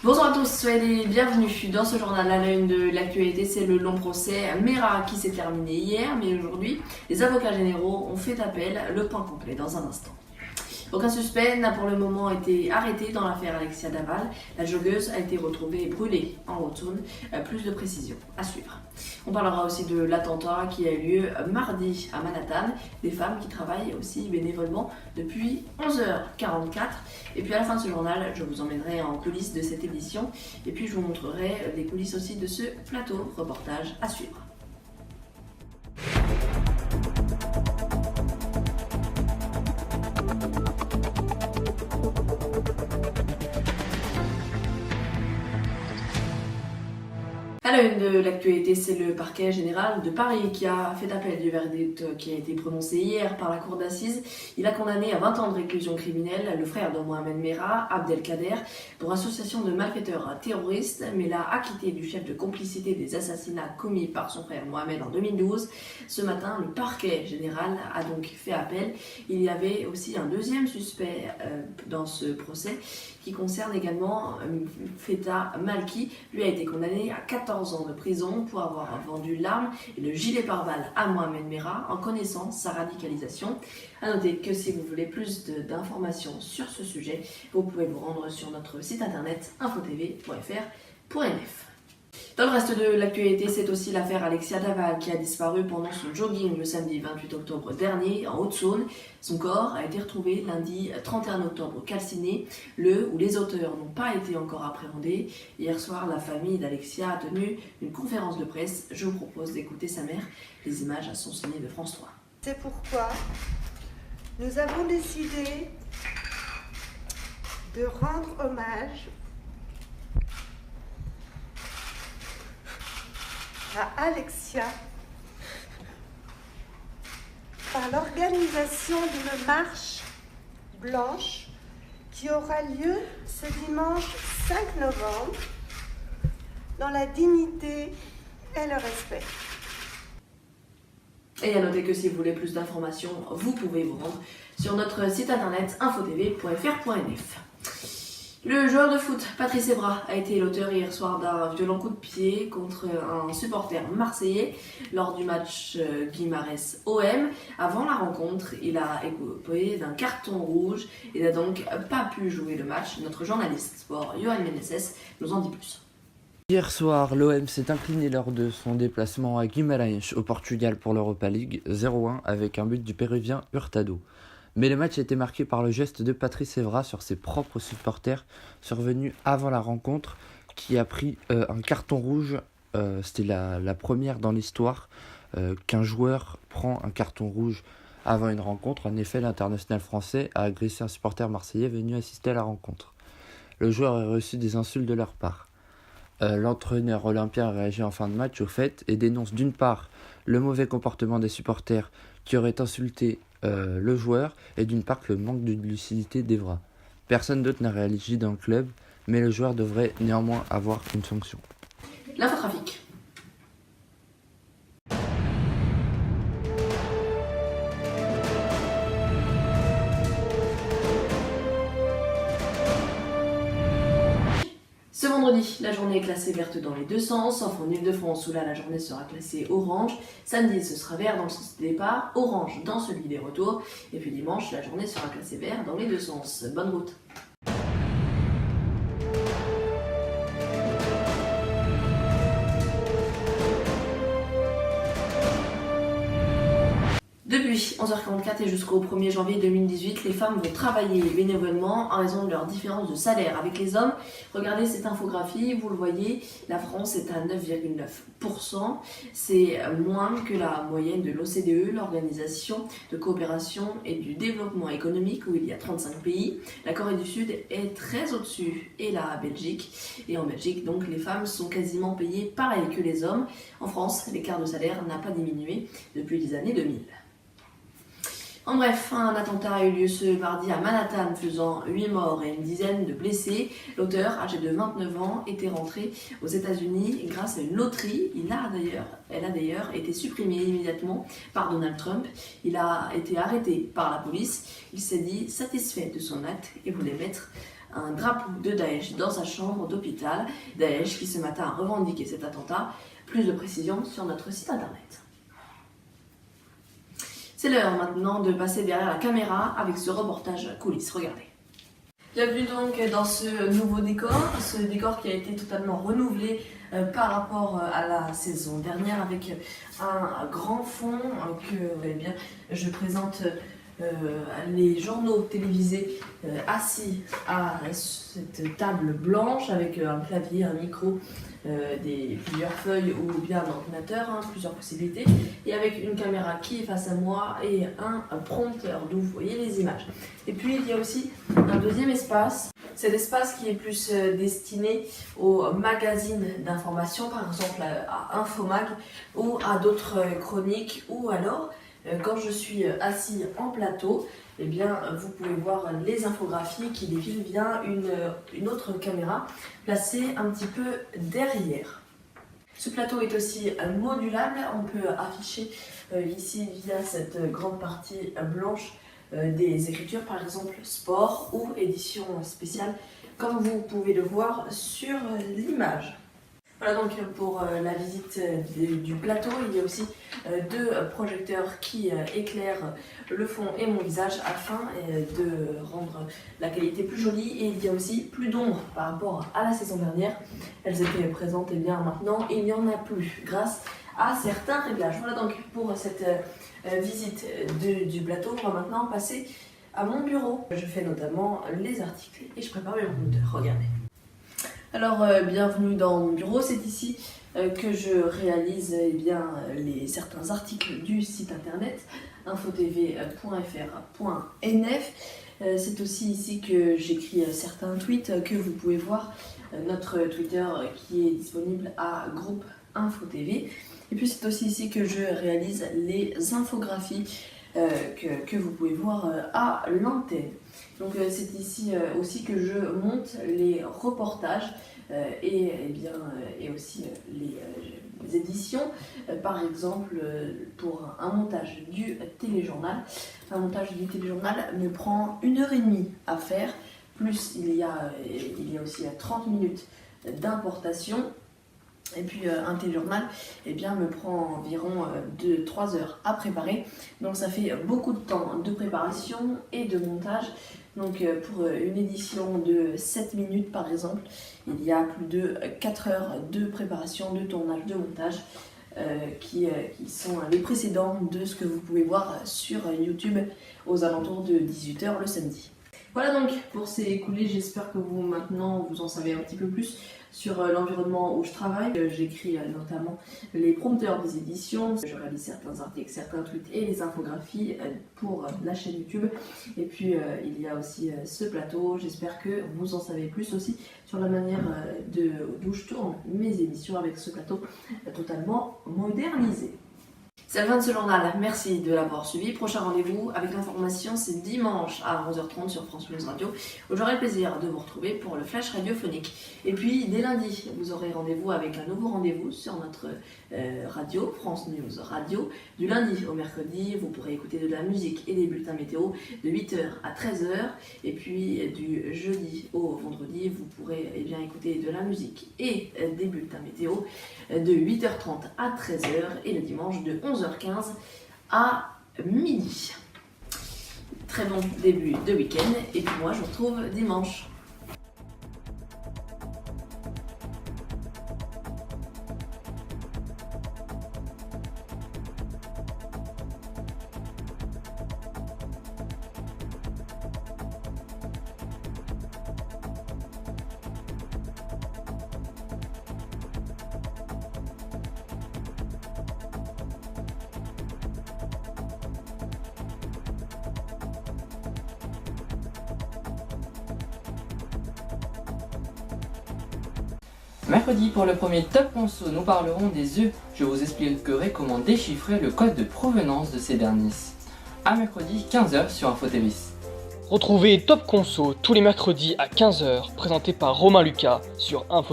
Bonjour à tous, soyez les bienvenus dans ce journal. À la une de l'actualité, c'est le long procès Mera qui s'est terminé hier, mais aujourd'hui, les avocats généraux ont fait appel. Le point complet dans un instant. Aucun suspect n'a pour le moment été arrêté dans l'affaire Alexia Daval. La joggeuse a été retrouvée brûlée en Haute-Saône. Plus de précisions à suivre. On parlera aussi de l'attentat qui a eu lieu mardi à Manhattan. Des femmes qui travaillent aussi bénévolement depuis 11h44. Et puis à la fin de ce journal, je vous emmènerai en coulisses de cette édition. Et puis je vous montrerai les coulisses aussi de ce plateau. Reportage à suivre. À la une de l'actualité, c'est le parquet général de Paris qui a fait appel du verdict qui a été prononcé hier par la cour d'assises. Il a condamné à 20 ans de réclusion criminelle le frère de Mohamed Merah, Abdelkader, pour association de malfaiteurs terroristes, mais l'a acquitté du chef de complicité des assassinats commis par son frère Mohamed en 2012. Ce matin, le parquet général a donc fait appel. Il y avait aussi un deuxième suspect dans ce procès qui concerne également Feta Malki. Lui a été condamné à 14 ans de prison pour avoir vendu l'arme et le gilet pare-balles à Mohamed Merah en connaissant sa radicalisation. A noter que si vous voulez plus d'informations sur ce sujet, vous pouvez vous rendre sur notre site internet infotv.fr.nf. Dans le reste de l'actualité, c'est aussi l'affaire Alexia Daval qui a disparu pendant son jogging le samedi 28 octobre dernier en Haute-Saône. Son corps a été retrouvé lundi 31 octobre calciné, où les auteurs n'ont pas été encore appréhendés. Hier soir, la famille d'Alexia a tenu une conférence de presse. Je vous propose d'écouter sa mère. Les images sont signées de France 3. C'est pourquoi nous avons décidé de rendre hommage à Alexia par l'organisation d'une marche blanche qui aura lieu ce dimanche 5 novembre dans la dignité et le respect. Et à noter que si vous voulez plus d'informations, vous pouvez vous rendre sur notre site internet infotv.fr.nf. Le joueur de foot, Patrice Evra, a été l'auteur hier soir d'un violent coup de pied contre un supporter marseillais lors du match Guimarães-OM. Avant la rencontre, il a écopé d'un carton rouge et n'a donc pas pu jouer le match. Notre journaliste sport, Johan Meneses, nous en dit plus. Hier soir, l'OM s'est incliné lors de son déplacement à Guimarães au Portugal pour l'Europa League 0-1 avec un but du Péruvien Hurtado. Mais le match a été marqué par le geste de Patrice Evra sur ses propres supporters, survenu avant la rencontre, qui a pris un carton rouge. C'était la première dans l'histoire qu'un joueur prend un carton rouge avant une rencontre. En effet, l'international français a agressé un supporter marseillais venu assister à la rencontre. Le joueur a reçu des insultes de leur part. L'entraîneur olympien a réagi en fin de match au fait et dénonce d'une part le mauvais comportement des supporters qui auraient insulté le joueur et d'une part le manque de lucidité d'Evra. Personne d'autre n'a réagi dans le club, mais le joueur devrait néanmoins avoir une sanction. L'infotrafic. Ce vendredi, la journée est classée verte dans les deux sens, sauf en Ile-de-France où là la journée sera classée orange. Samedi, ce sera vert dans le sens des départs, orange dans celui des retours. Et puis dimanche, la journée sera classée vert dans les deux sens. Bonne route! Depuis 11h44 et jusqu'au 1er janvier 2018, les femmes vont travailler bénévolement en raison de leur différence de salaire avec les hommes. Regardez cette infographie, vous le voyez, la France est à 9,9%. C'est moins que la moyenne de l'OCDE, l'Organisation de coopération et du développement économique, où il y a 35 pays. La Corée du Sud est très au-dessus, et la Belgique. Et en Belgique, donc, les femmes sont quasiment payées pareil que les hommes. En France, l'écart de salaire n'a pas diminué depuis les années 2000. En bref, un attentat a eu lieu ce mardi à Manhattan, faisant 8 morts et une dizaine de blessés. L'auteur, âgé de 29 ans, était rentré aux États-Unis grâce à une loterie. Elle a d'ailleurs été supprimée immédiatement par Donald Trump. Il a été arrêté par la police. Il s'est dit satisfait de son acte et voulait mettre un drapeau de Daesh dans sa chambre d'hôpital. Daesh qui ce matin a revendiqué cet attentat. Plus de précisions sur notre site internet. C'est l'heure maintenant de passer derrière la caméra avec ce reportage coulisses. Regardez. Bienvenue donc dans ce nouveau décor, ce décor qui a été totalement renouvelé par rapport à la saison dernière avec un grand fond que je présente les journaux télévisés assis à cette table blanche avec un clavier, un micro, plusieurs feuilles ou bien un ordinateur, plusieurs possibilités, et avec une caméra qui est face à moi et un prompteur d'où vous voyez les images. Et puis il y a aussi un deuxième espace, cet espace qui est plus destiné aux magazines d'information, par exemple à Infomag ou à d'autres chroniques, ou alors quand je suis assis en plateau, eh bien, vous pouvez voir les infographies qui défilent via une autre caméra placée un petit peu derrière. Ce plateau est aussi modulable, on peut afficher ici via cette grande partie blanche des écritures, par exemple sport ou édition spéciale, comme vous pouvez le voir sur l'image. Voilà donc pour la visite du plateau. Il y a aussi deux projecteurs qui éclairent le fond et mon visage afin de rendre la qualité plus jolie, et il y a aussi plus d'ombre par rapport à la saison dernière. Elles étaient présentes et bien maintenant il n'y en a plus grâce à certains réglages. Voilà donc pour cette visite du plateau. On va maintenant passer à mon bureau. Je fais notamment les articles et je prépare mes moniteurs. Regardez. Alors, bienvenue dans mon bureau. C'est ici que je réalise certains articles du site internet infotv.fr.nf. C'est aussi ici que j'écris certains tweets que vous pouvez voir. Notre Twitter qui est disponible à groupe InfoTV. Et puis c'est aussi ici que je réalise les infographies que vous pouvez voir à l'antenne. Donc c'est ici aussi que je monte les reportages et aussi les éditions. Par exemple, pour un montage du téléjournal. Un montage du téléjournal me prend 1h30 à faire, plus il y a aussi 30 minutes d'importation. Et puis un téléjournal me prend environ 2-3 heures à préparer. Donc ça fait beaucoup de temps de préparation et de montage. Donc pour une édition de 7 minutes par exemple, il y a plus de 4 heures de préparation, de tournage, de montage qui sont les précédents de ce que vous pouvez voir sur YouTube aux alentours de 18h le samedi. Voilà donc pour ces coulées, j'espère que vous en savez un petit peu plus sur l'environnement où je travaille. J'écris notamment les prompteurs des éditions, je réalise certains articles, certains tweets et les infographies pour la chaîne YouTube. Et puis il y a aussi ce plateau, j'espère que vous en savez plus aussi sur la manière d'où je tourne mes émissions avec ce plateau totalement modernisé. C'est la fin de ce journal, merci de l'avoir suivi. Prochain rendez-vous avec l'information, c'est dimanche à 11h30 sur France News Radio, où j'aurai le plaisir de vous retrouver pour le flash radiophonique. Et puis dès lundi, vous aurez rendez-vous avec un nouveau rendez-vous sur notre radio, France News Radio. Du lundi au mercredi, vous pourrez écouter de la musique et des bulletins météo de 8h à 13h. Et puis du jeudi au vendredi, vous pourrez écouter de la musique et des bulletins météo de 8h30 à 13h et le dimanche de 11h15 à midi. Très bon début de week-end et puis moi je vous retrouve dimanche. Mercredi, pour le premier Top Conso, nous parlerons des œufs. Je vous expliquerai comment déchiffrer le code de provenance de ces derniers. à mercredi 15h sur InfoTévis. Retrouvez Top Conso tous les mercredis à 15h, présenté par Romain Lucas sur Info.